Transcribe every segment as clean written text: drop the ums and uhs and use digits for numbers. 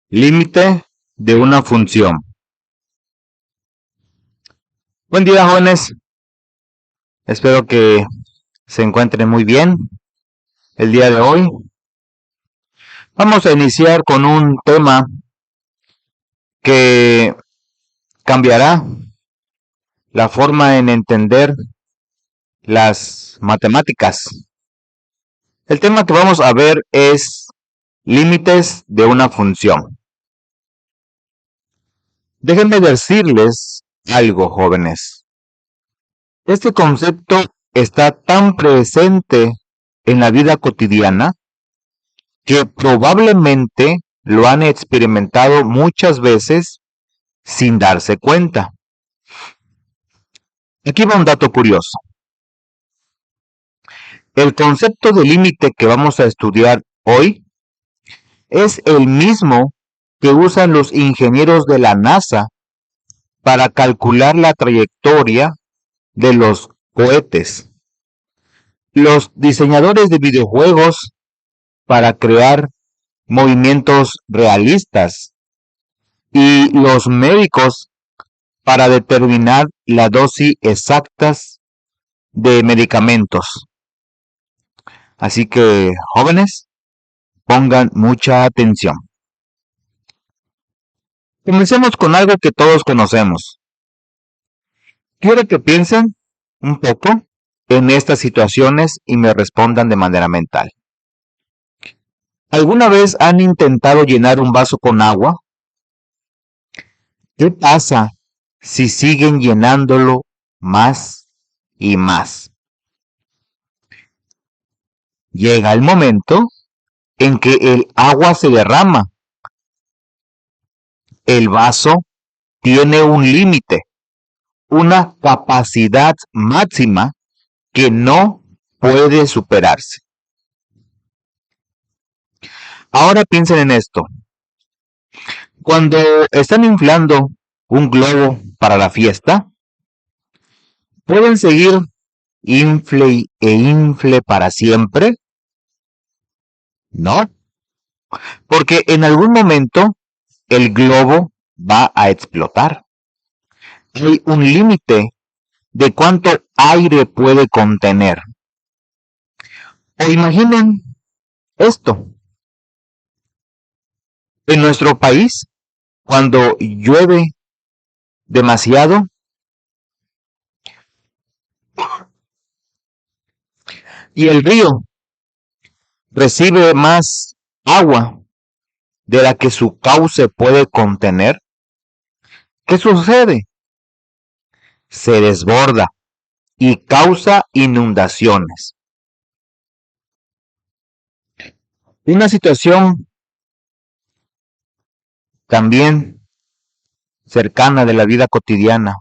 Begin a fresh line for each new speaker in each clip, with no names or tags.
Límite de una función. Buen día, jóvenes. Espero que se encuentren muy bien el día de hoy. Vamos a iniciar con un tema que cambiará la forma en entender las matemáticas. El tema que vamos a ver es límites de una función. Déjenme decirles algo, jóvenes. Este concepto está tan presente en la vida cotidiana que probablemente lo han experimentado muchas veces sin darse cuenta. Aquí va un dato curioso. El concepto de límite que vamos a estudiar hoy es el mismo que usan los ingenieros de la NASA para calcular la trayectoria de los cohetes, los diseñadores de videojuegos para crear movimientos realistas y los médicos para determinar la dosis exactas de medicamentos. Así que, jóvenes, pongan mucha atención. Comencemos con algo que todos conocemos. Quiero que piensen un poco en estas situaciones y me respondan de manera mental. ¿Alguna vez han intentado llenar un vaso con agua? ¿Qué pasa si siguen llenándolo más y más? Llega el momento en que el agua se derrama. El vaso tiene un límite, una capacidad máxima que no puede superarse. Ahora piensen en esto. Cuando están inflando un globo para la fiesta, ¿pueden seguir infle e infle para siempre? No, porque en algún momento el globo va a explotar. Hay un límite de cuánto aire puede contener. O imaginen esto. En nuestro país, cuando llueve demasiado, y el río recibe más agua de la que su cauce puede contener, ¿qué sucede? Se desborda y causa inundaciones. Una situación también cercana de la vida cotidiana.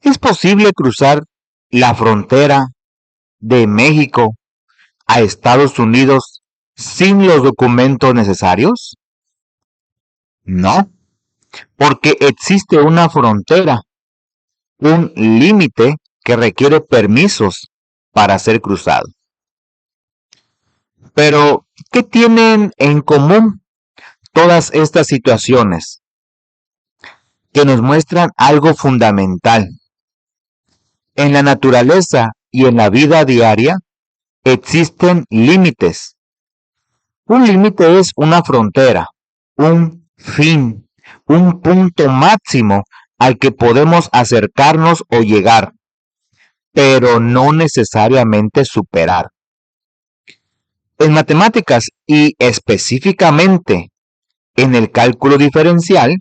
¿Es posible cruzar la frontera de México a Estados Unidos sin los documentos necesarios? No, porque existe una frontera, un límite que requiere permisos para ser cruzado. Pero, ¿qué tienen en común todas estas situaciones? Que nos muestran algo fundamental. En la naturaleza y en la vida diaria existen límites. Un límite es una frontera, un fin, un punto máximo al que podemos acercarnos o llegar, pero no necesariamente superar. En matemáticas y específicamente en el cálculo diferencial,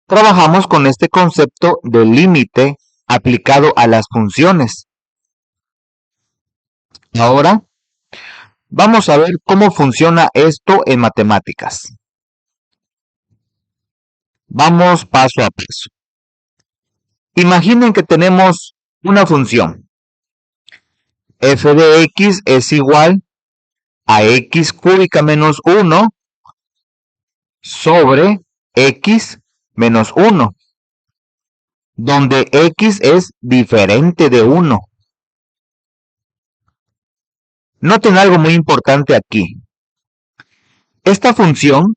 trabajamos con este concepto de límite aplicado a las funciones. Ahora, vamos a ver cómo funciona esto en matemáticas. Vamos paso a paso. Imaginen que tenemos una función. F de x es igual a x cúbica menos 1 sobre x menos 1, donde x es diferente de 1. Noten algo muy importante aquí. Esta función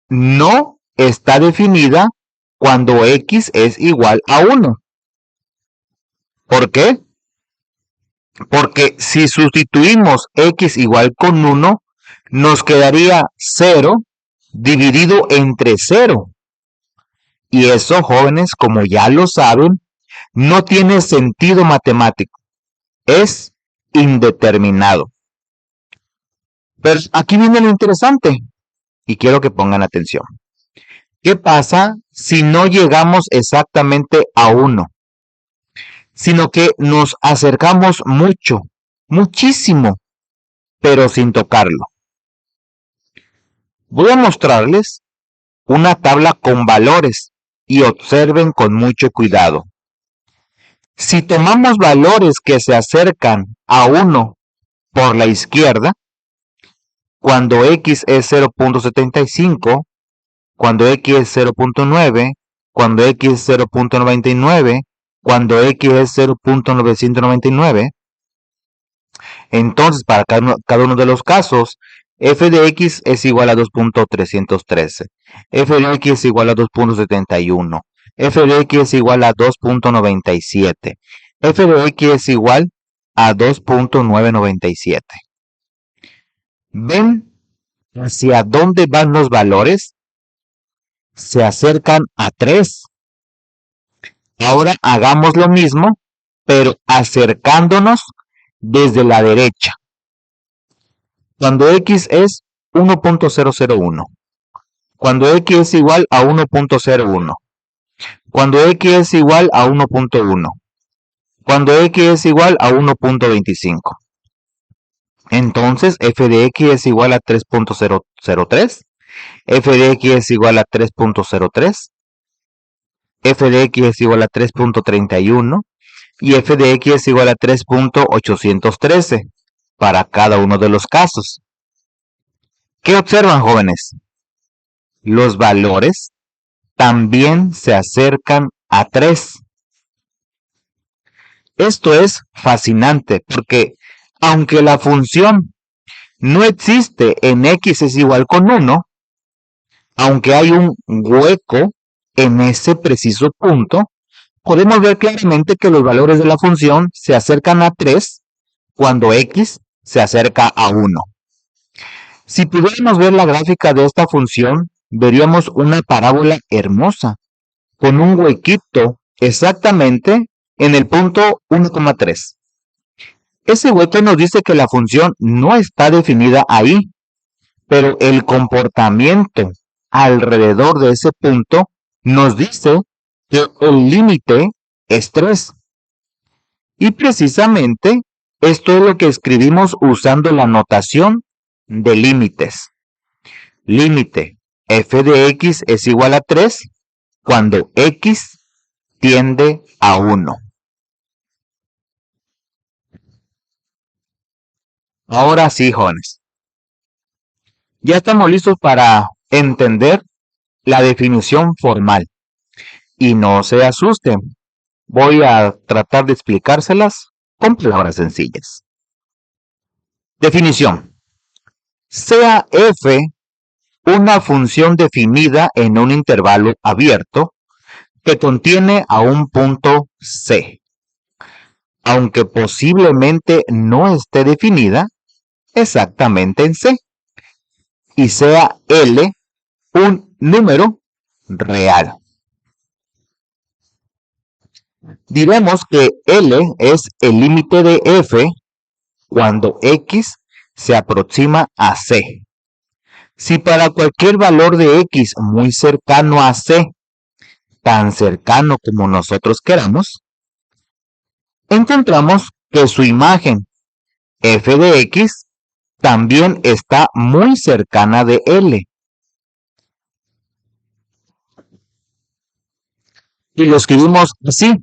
no está definida cuando x es igual a 1. ¿Por qué? Porque si sustituimos x igual con 1, nos quedaría 0 dividido entre 0. Y eso, jóvenes, como ya lo saben, no tiene sentido matemático. Es indeterminado. Pero aquí viene lo interesante y quiero que pongan atención. ¿Qué pasa si no llegamos exactamente a 1? Sino que nos acercamos mucho, muchísimo, pero sin tocarlo. Voy a mostrarles una tabla con valores y observen con mucho cuidado. Si tomamos valores que se acercan a 1 por la izquierda, cuando x es 0.75, cuando x es 0.9, cuando x es 0.99, cuando x es 0.999, entonces para cada uno de los casos, f de x es igual a 2.313, f de x es igual a 2.71, f de x es igual a 2.97, f de x es igual a 2.997. ¿Ven hacia dónde van los valores? Se acercan a 3. Ahora hagamos lo mismo, pero acercándonos desde la derecha. Cuando x es 1.001, cuando x es igual a 1.01, cuando x es igual a 1.1, cuando x es igual a 1.25. Entonces f de x es igual a 3.003, f de x es igual a 3.03, f de x es igual a 3.31 y f de x es igual a 3.813 para cada uno de los casos. ¿Qué observan, jóvenes? Los valores también se acercan a 3. Esto es fascinante porque aunque la función no existe en x es igual con 1, aunque hay un hueco en ese preciso punto, podemos ver claramente que los valores de la función se acercan a 3 cuando x se acerca a 1. Si pudiéramos ver la gráfica de esta función, veríamos una parábola hermosa, con un huequito exactamente en el punto 1,3. Ese hueco nos dice que la función no está definida ahí, pero el comportamiento alrededor de ese punto nos dice que el límite es 3. Y precisamente esto es lo que escribimos usando la notación de límites. Límite f de x es igual a 3 cuando x tiende a 1. Ahora sí, jóvenes. Ya estamos listos para entender la definición formal. Y no se asusten, voy a tratar de explicárselas con palabras sencillas. Definición. Sea f una función definida en un intervalo abierto que contiene a un punto C, aunque posiblemente no esté definida exactamente en C, y sea L un número real. Diremos que L es el límite de f cuando x se aproxima a C. Si para cualquier valor de x muy cercano a C, tan cercano como nosotros queramos, encontramos que su imagen f de x también está muy cercana de L. Y lo escribimos así.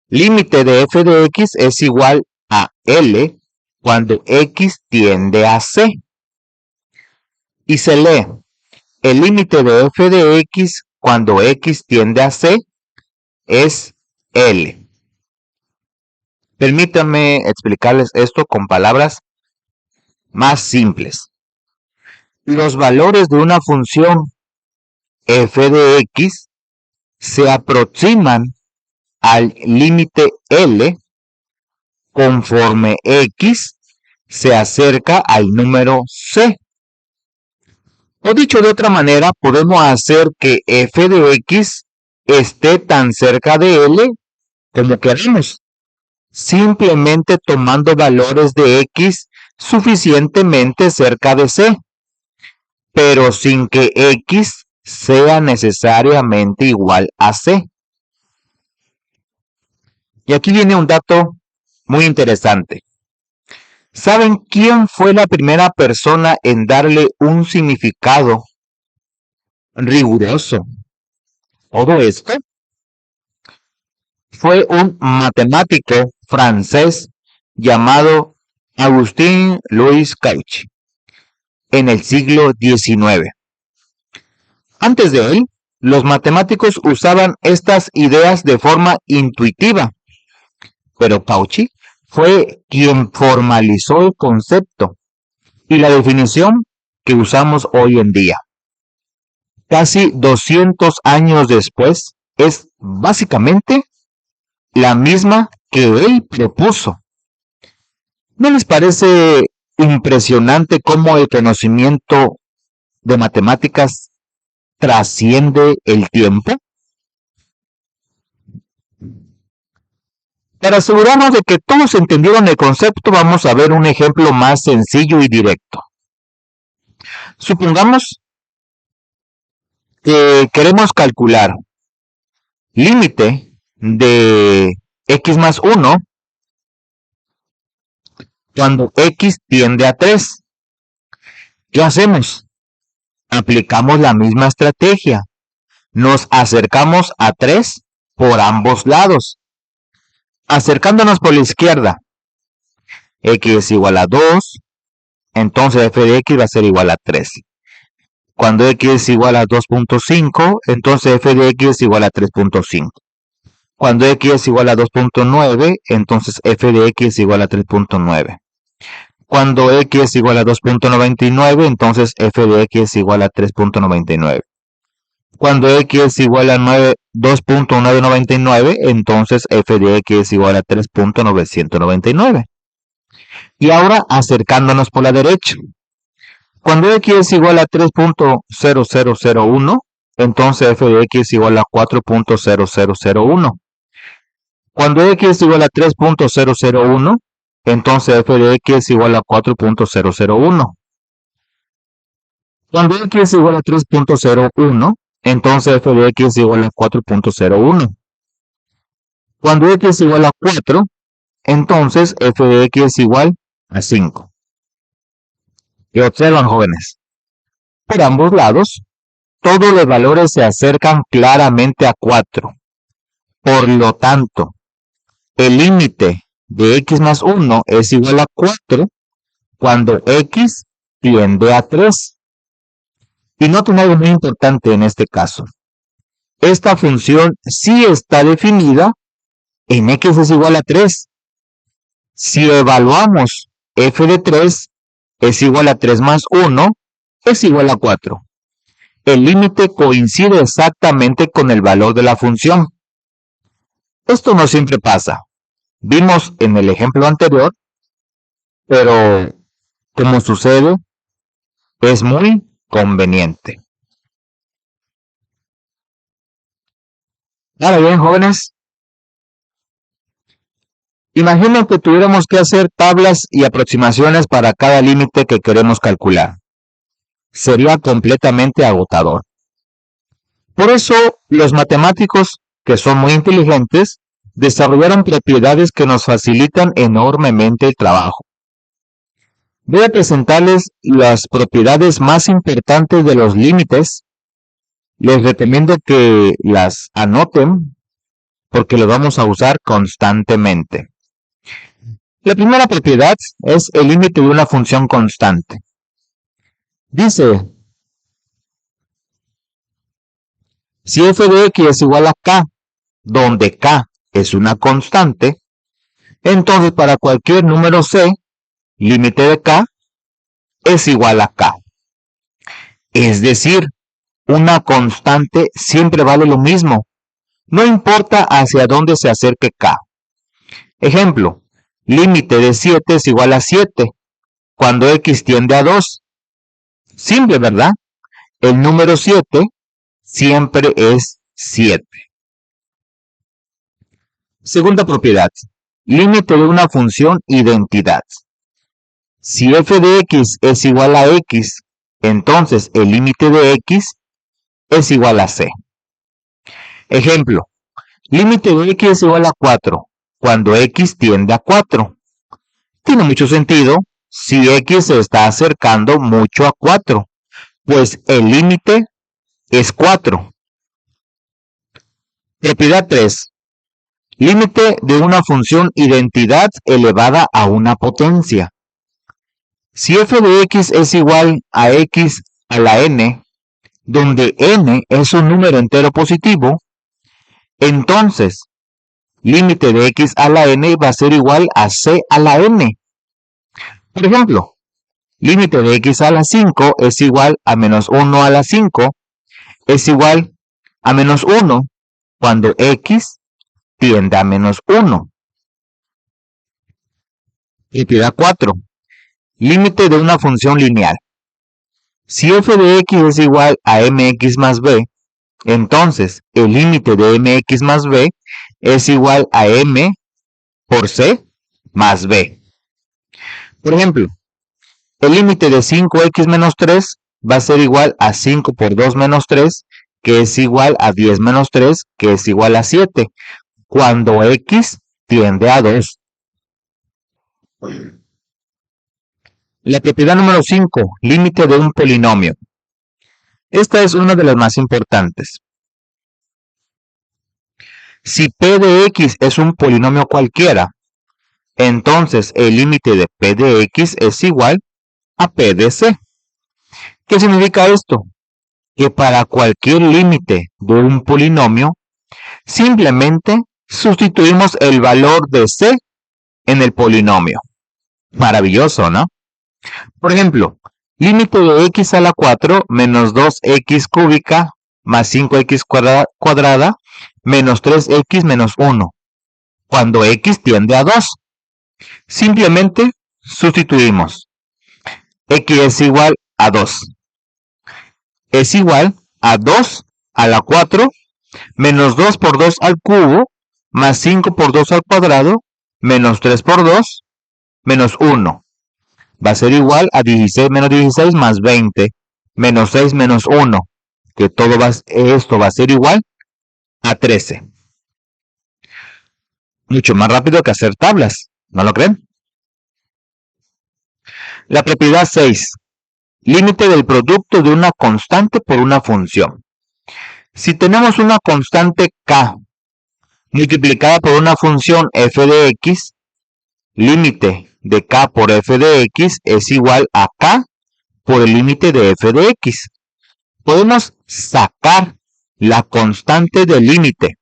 Límite de f de x es igual a L cuando x tiende a C. Y se lee, el límite de f de x cuando x tiende a C es L. Permítanme explicarles esto con palabras más simples. Los valores de una función f de x se aproximan al límite L conforme x se acerca al número c. O dicho de otra manera, podemos hacer que f de x esté tan cerca de L como queramos, simplemente tomando valores de x suficientemente cerca de c, pero sin que x sea necesariamente igual a c. Y aquí viene un dato muy interesante. ¿Saben quién fue la primera persona en darle un significado riguroso? Todo esto fue un matemático francés llamado Augustin-Louis Cauchy en el siglo XIX. Antes de él, los matemáticos usaban estas ideas de forma intuitiva, pero Cauchy fue quien formalizó el concepto y la definición que usamos hoy en día. Casi 200 años después, es básicamente la misma que él propuso. ¿No les parece impresionante cómo el conocimiento de matemáticas trasciende el tiempo? Para asegurarnos de que todos entendieron el concepto, vamos a ver un ejemplo más sencillo y directo. Supongamos que queremos calcular límite de x más 1 cuando x tiende a 3. ¿Qué hacemos? Aplicamos la misma estrategia. Nos acercamos a 3 por ambos lados. Acercándonos por la izquierda, x es igual a 2, entonces f de x va a ser igual a 3. Cuando x es igual a 2.5, entonces f de x es igual a 3.5. Cuando x es igual a 2.9, entonces f de x es igual a 3.9. Cuando x es igual a 2.99, entonces f de x es igual a 3.99. Cuando x es igual a 2.999, entonces f de x es igual a 3.999. Y ahora acercándonos por la derecha. Cuando x es igual a 3.0001, entonces f de x es igual a 4.0001. Cuando x es igual a 3.001, entonces f de x es igual a 4.001. Cuando x es igual a 3.01, entonces f de x es igual a 4.01. Cuando x es igual a 4, entonces f de x es igual a 5. Y observan, jóvenes, por ambos lados, todos los valores se acercan claramente a 4. Por lo tanto, el límite de x más 1 es igual a 4 cuando x tiende a 3. Y noten algo muy importante en este caso. Esta función sí está definida en x es igual a 3. Si evaluamos f de 3 es igual a 3 más 1 es igual a 4. El límite coincide exactamente con el valor de la función. Esto no siempre pasa. Vimos en el ejemplo anterior, pero como sucede, es muy conveniente. Ahora bien, jóvenes, imaginen que tuviéramos que hacer tablas y aproximaciones para cada límite que queremos calcular. Sería completamente agotador. Por eso, los matemáticos, que son muy inteligentes, desarrollaron propiedades que nos facilitan enormemente el trabajo. Voy a presentarles las propiedades más importantes de los límites. Les recomiendo que las anoten porque lo vamos a usar constantemente. La primera propiedad es el límite de una función constante. Dice, si f de x es igual a k, donde k es una constante, entonces para cualquier número c, límite de k es igual a k. Es decir, una constante siempre vale lo mismo, no importa hacia dónde se acerque k. Ejemplo, límite de 7 es igual a 7 cuando x tiende a 2. Simple, ¿verdad? El número 7 siempre es 7. Segunda propiedad, límite de una función identidad. Si f de x es igual a x, entonces el límite de x es igual a c. Ejemplo, límite de x es igual a 4 cuando x tiende a 4. Tiene mucho sentido si x se está acercando mucho a 4, pues el límite es 4. Propiedad 3. Límite de una función identidad elevada a una potencia. Si f de x es igual a x a la n, donde n es un número entero positivo, entonces límite de x a la n va a ser igual a c a la n. Por ejemplo, límite de x a la 5 es igual a menos 1 a la 5 es igual a menos 1 cuando x tiende a menos 1. Propiedad 4. Límite de una función lineal. Si f de x es igual a mx más b, entonces el límite de mx más b es igual a m por c más b. Por ejemplo, el límite de 5x menos 3 va a ser igual a 5 por 2 menos 3, que es igual a 10 menos 3, que es igual a 7, cuando x tiende a 2. La propiedad número 5, límite de un polinomio. Esta es una de las más importantes. Si p de x es un polinomio cualquiera, entonces el límite de p de x es igual a p de c. ¿Qué significa esto? Que para cualquier límite de un polinomio, simplemente sustituimos el valor de c en el polinomio. Maravilloso, ¿no? Por ejemplo, límite de x a la 4 menos 2x cúbica más 5x cuadrada menos 3x menos 1, cuando x tiende a 2. Simplemente sustituimos. X es igual a 2. Es igual a 2 a la 4 menos 2 por 2 al cubo más 5 por 2 al cuadrado menos 3 por 2 menos 1. Va a ser igual a 16 menos 16 más 20 menos 6 menos 1, que esto va a ser igual a 13. Mucho más rápido que hacer tablas, ¿no lo creen? La propiedad 6. Límite del producto de una constante por una función. Si tenemos una constante k multiplicada por una función f de x, límite de k por f de x es igual a k por el límite de f de x. Podemos sacar la constante del límite.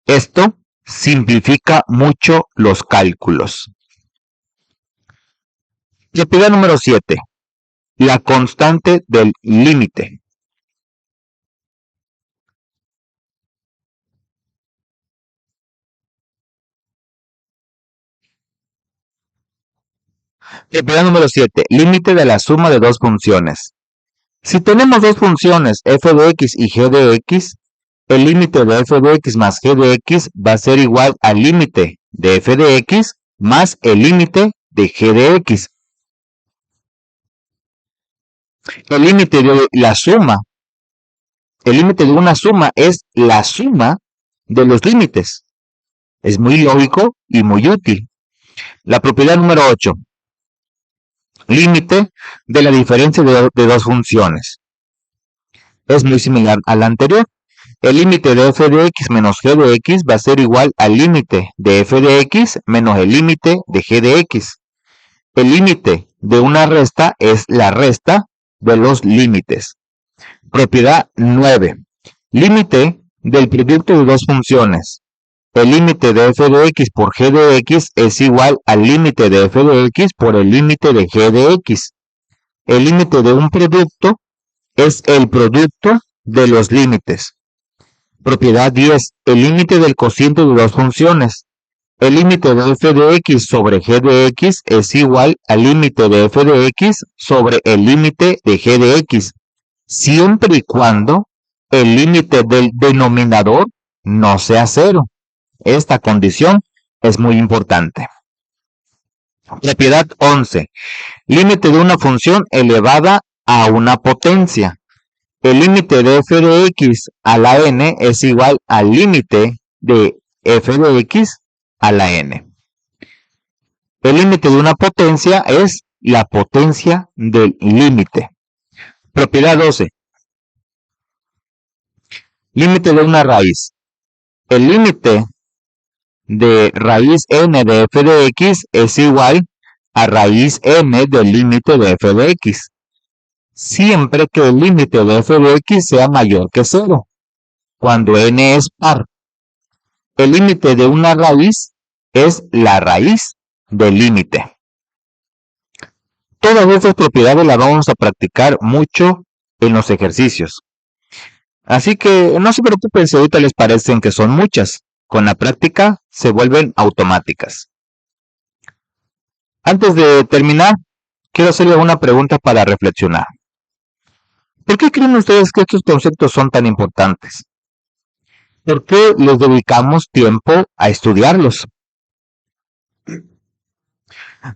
Esto simplifica mucho los cálculos. Propiedad número 7. La constante del límite. Propiedad número 7. Límite de la suma de dos funciones. Si tenemos dos funciones f de x y g de x, el límite de f de x más g de x va a ser igual al límite de f de x más el límite de g de x. El límite de la suma, el límite de una suma es la suma de los límites. Es muy lógico y muy útil. La propiedad número 8. Límite de la diferencia de dos funciones. Es muy similar a la anterior. El límite de f de x menos g de x va a ser igual al límite de f de x menos el límite de g de x. El límite de una resta es la resta de los límites. Propiedad 9. Límite del producto de dos funciones. El límite de f de x por g de x es igual al límite de f de x por el límite de g de x. El límite de un producto es el producto de los límites. Propiedad 10. El límite del cociente de dos funciones. El límite de f de x sobre g de x es igual al límite de f de x sobre el límite de g de x, siempre y cuando el límite del denominador no sea 0. Esta condición es muy importante. Propiedad 11. Límite de una función elevada a una potencia. El límite de f de x a la n es igual al límite de f de x a la n. El límite de una potencia es la potencia del límite. Propiedad 12. Límite de una raíz. El límite de raíz n de f de x es igual a raíz n del límite de f de x, siempre que el límite de f de x sea mayor que 0, cuando n es par. El límite de una raíz es la raíz del límite. Todas estas propiedades las vamos a practicar mucho en los ejercicios. Así que no se preocupen si ahorita les parecen que son muchas. Con la práctica se vuelven automáticas. Antes de terminar, quiero hacerles una pregunta para reflexionar. ¿Por qué creen ustedes que estos conceptos son tan importantes? ¿Por qué les dedicamos tiempo a estudiarlos?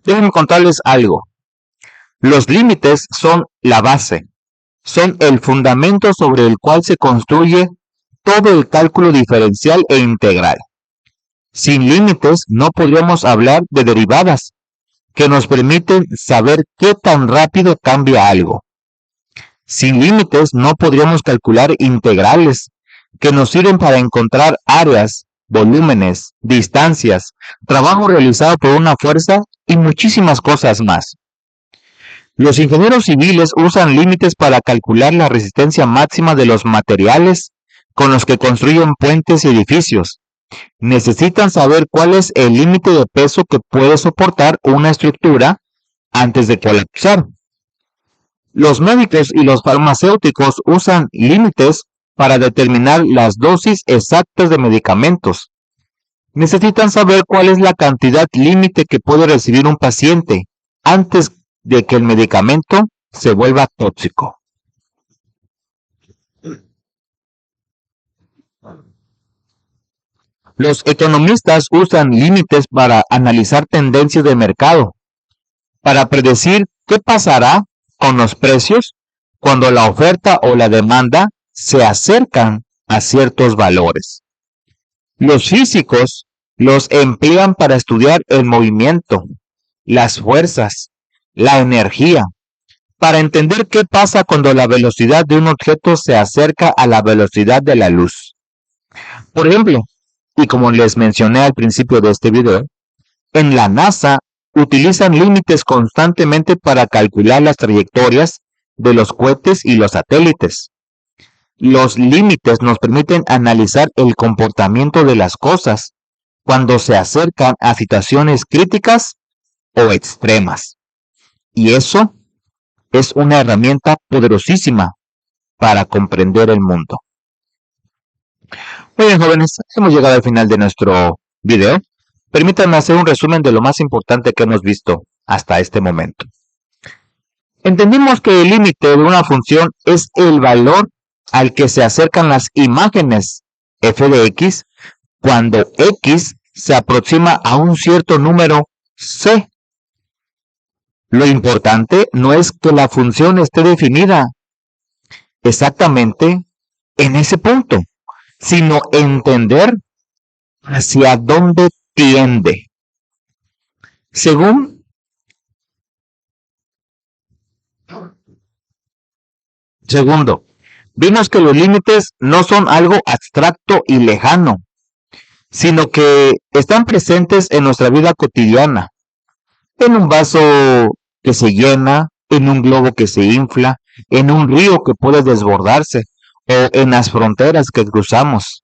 Déjenme contarles algo. Los límites son la base, son el fundamento sobre el cual se construye todo el cálculo diferencial e integral. Sin límites no podríamos hablar de derivadas, que nos permiten saber qué tan rápido cambia algo. Sin límites no podríamos calcular integrales, que nos sirven para encontrar áreas, volúmenes, distancias, trabajo realizado por una fuerza y muchísimas cosas más. Los ingenieros civiles usan límites para calcular la resistencia máxima de los materiales con los que construyen puentes y edificios. Necesitan saber cuál es el límite de peso que puede soportar una estructura antes de colapsar. Los médicos y los farmacéuticos usan límites para determinar las dosis exactas de medicamentos. Necesitan saber cuál es la cantidad límite que puede recibir un paciente antes de que el medicamento se vuelva tóxico. Los economistas usan límites para analizar tendencias de mercado, para predecir qué pasará con los precios cuando la oferta o la demanda se acercan a ciertos valores. Los físicos los emplean para estudiar el movimiento, las fuerzas, la energía, para entender qué pasa cuando la velocidad de un objeto se acerca a la velocidad de la luz. Por ejemplo, y como les mencioné al principio de este video, en la NASA utilizan límites constantemente para calcular las trayectorias de los cohetes y los satélites. Los límites nos permiten analizar el comportamiento de las cosas cuando se acercan a situaciones críticas o extremas. Y eso es una herramienta poderosísima para comprender el mundo. Muy bien, jóvenes, hemos llegado al final de nuestro video. Permítanme hacer un resumen de lo más importante que hemos visto hasta este momento. Entendimos que el límite de una función es el valor al que se acercan las imágenes f de x cuando x se aproxima a un cierto número c. Lo importante no es que la función esté definida exactamente en ese punto, sino entender hacia dónde tiende. Segundo, vimos que los límites no son algo abstracto y lejano, sino que están presentes en nuestra vida cotidiana, en un vaso que se llena, en un globo que se infla, en un río que puede desbordarse o en las fronteras que cruzamos.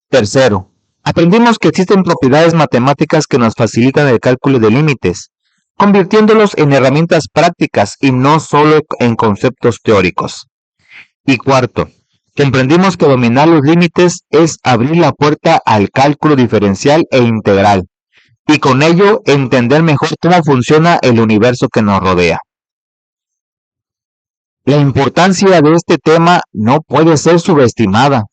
Tercero, aprendimos que existen propiedades matemáticas que nos facilitan el cálculo de límites, convirtiéndolos en herramientas prácticas y no solo en conceptos teóricos. Y cuarto, comprendimos que dominar los límites es abrir la puerta al cálculo diferencial e integral, y con ello entender mejor cómo funciona el universo que nos rodea. La importancia de este tema no puede ser subestimada.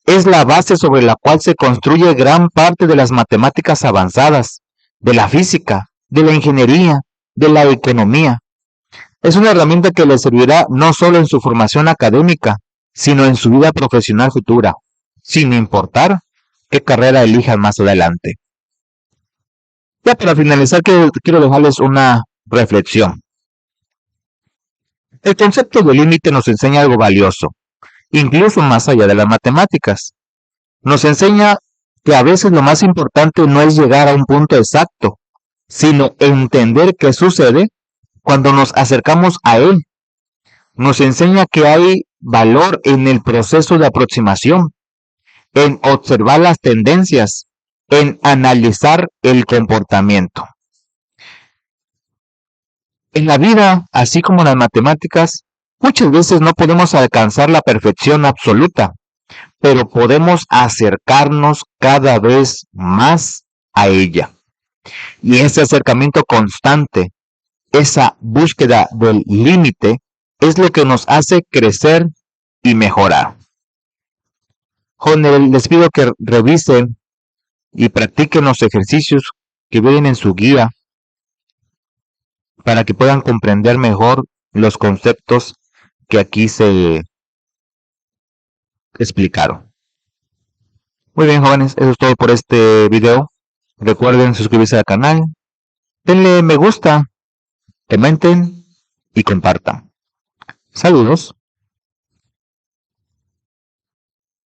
Es la base sobre la cual se construye gran parte de las matemáticas avanzadas, de la física, de la ingeniería, de la economía. Es una herramienta que le servirá no solo en su formación académica, sino en su vida profesional futura, sin importar qué carrera elijan más adelante. Ya para finalizar, quiero dejarles una reflexión. El concepto de límite nos enseña algo valioso, incluso más allá de las matemáticas. Nos enseña que a veces lo más importante no es llegar a un punto exacto, sino entender qué sucede cuando nos acercamos a él. Nos enseña que hay valor en el proceso de aproximación, en observar las tendencias, en analizar el comportamiento. En la vida, así como en las matemáticas, muchas veces no podemos alcanzar la perfección absoluta, pero podemos acercarnos cada vez más a ella. Y ese acercamiento constante, esa búsqueda del límite, es lo que nos hace crecer y mejorar. Jóvenes, les pido que revisen y practiquen los ejercicios que vienen en su guía para que puedan comprender mejor los conceptos que aquí se explicaron. Muy bien, jóvenes, eso es todo por este video. Recuerden suscribirse al canal, denle me gusta, comenten y compartan. Saludos.